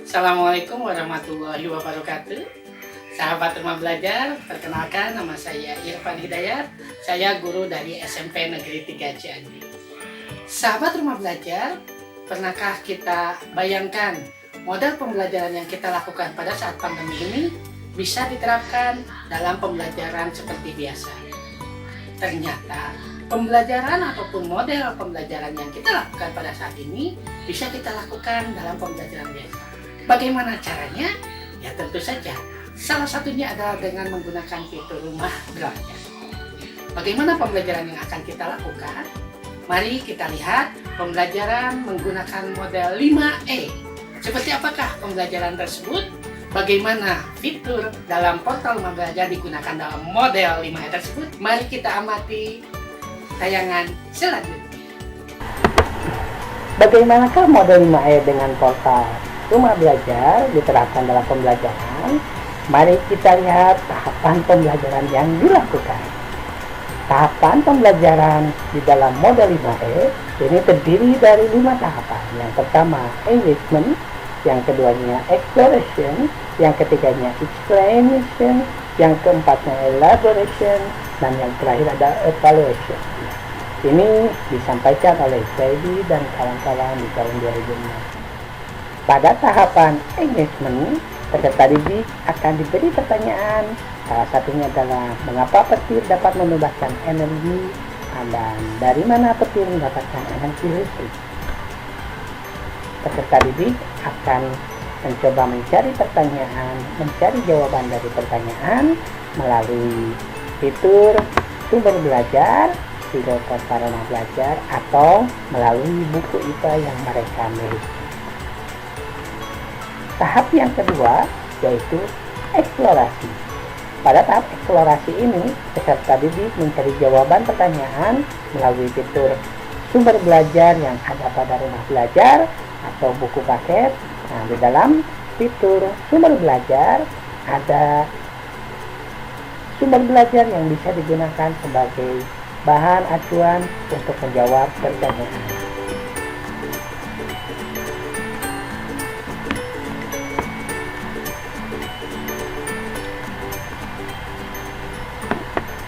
Assalamualaikum warahmatullahi wabarakatuh. Sahabat Rumah Belajar, perkenalkan nama saya Irfan Hidayat. Saya guru dari SMP Negeri 3 Cianjur. Sahabat Rumah Belajar, pernahkah kita bayangkan model pembelajaran yang kita lakukan pada saat pandemi ini bisa diterapkan dalam pembelajaran seperti biasa? Ternyata pembelajaran ataupun model pembelajaran yang kita lakukan pada saat ini bisa kita lakukan dalam pembelajaran biasa. Bagaimana caranya? Ya tentu saja. Salah satunya adalah dengan menggunakan fitur Rumah Belajar. Bagaimana pembelajaran yang akan kita lakukan? Mari kita lihat pembelajaran menggunakan model 5E. Seperti apakah pembelajaran tersebut? Bagaimana fitur dalam portal Rumah Belajar digunakan dalam model 5E tersebut? Mari kita amati tayangan selanjutnya. Bagaimanakah model 5E dengan portal Rumah Belajar diterapkan dalam pembelajaran? Mari kita lihat tahapan pembelajaran yang dilakukan. Tahapan pembelajaran di dalam model 5E ini terdiri dari 5 tahapan. Yang pertama engagement, yang keduanya exploration, yang ketiganya explanation, yang keempatnya elaboration, dan yang terakhir ada evaluation. Ini disampaikan oleh Feby dan kawan-kawan di tahun 2006. Pada tahapan engagement, peserta didik akan diberi pertanyaan. Salah satunya adalah mengapa petir dapat membebaskan energi dan dari mana petir mendapatkan energi listrik. Peserta didik akan mencoba mencari jawaban dari pertanyaan melalui fitur sumber belajar, fitur portal Rumah Belajar, atau melalui buku IPA yang mereka miliki. Tahap yang kedua yaitu eksplorasi. Pada tahap eksplorasi ini, peserta didik mencari jawaban pertanyaan melalui fitur sumber belajar yang ada pada Rumah Belajar atau buku paket. Nah, di dalam fitur sumber belajar ada sumber belajar yang bisa digunakan sebagai bahan acuan untuk menjawab pertanyaan.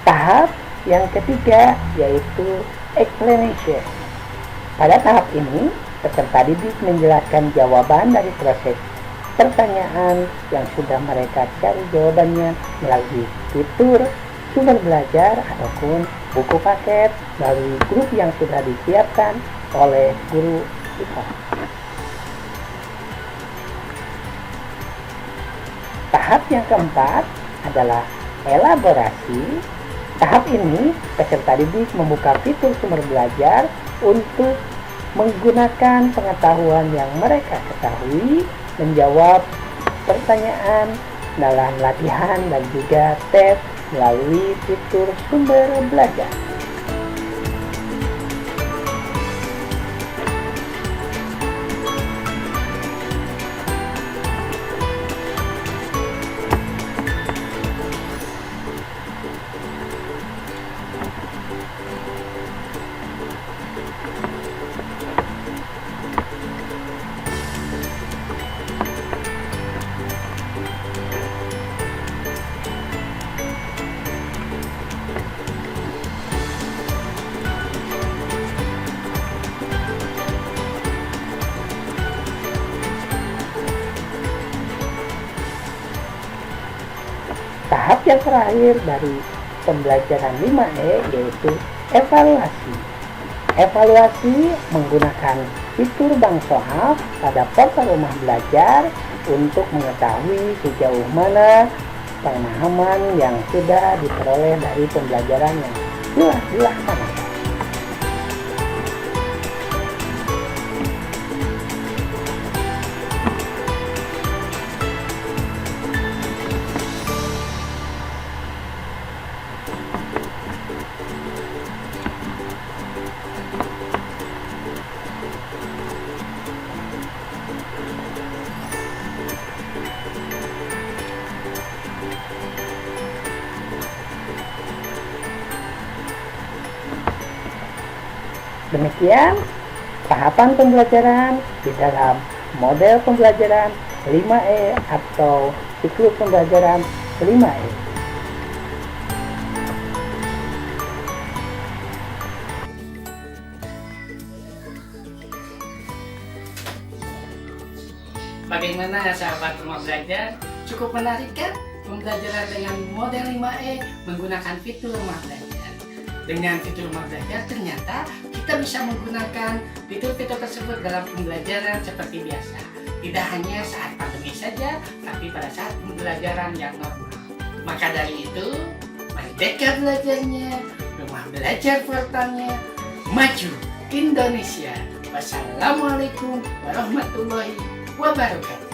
Tahap yang ketiga yaitu explanation. Pada tahap ini, peserta didik menjelaskan jawaban dari proses pertanyaan yang sudah mereka cari jawabannya melalui fitur sumber belajar ataupun buku paket melalui grup yang sudah disiapkan oleh guru IPA. Tahap yang keempat adalah elaborasi. Tahap ini, peserta didik membuka fitur sumber belajar untuk menggunakan pengetahuan yang mereka ketahui, menjawab pertanyaan dalam latihan dan juga tes melalui fitur sumber belajar. Tahap yang terakhir dari pembelajaran 5E yaitu evaluasi. Evaluasi menggunakan fitur bank soal pada portal Rumah Belajar untuk mengetahui sejauh mana pemahaman yang sudah diperoleh dari pembelajaran yang telah dilaksanakan. Demikian tahapan pembelajaran di dalam model pembelajaran 5E atau siklus pembelajaran 5E. Bagaimana sahabat rumah belajar? Cukup menarik kan? Pembelajaran dengan model 5E menggunakan fitur rumah belajar. Dengan fitur rumah belajar ternyata kita bisa menggunakan fitur-fitur tersebut dalam pembelajaran seperti biasa. Tidak hanya saat pandemi saja, tapi pada saat pembelajaran yang normal. Maka dari itu, mari dekat belajarnya, rumah belajar portalnya, maju Indonesia. Wassalamualaikum warahmatullahi wabarakatuh.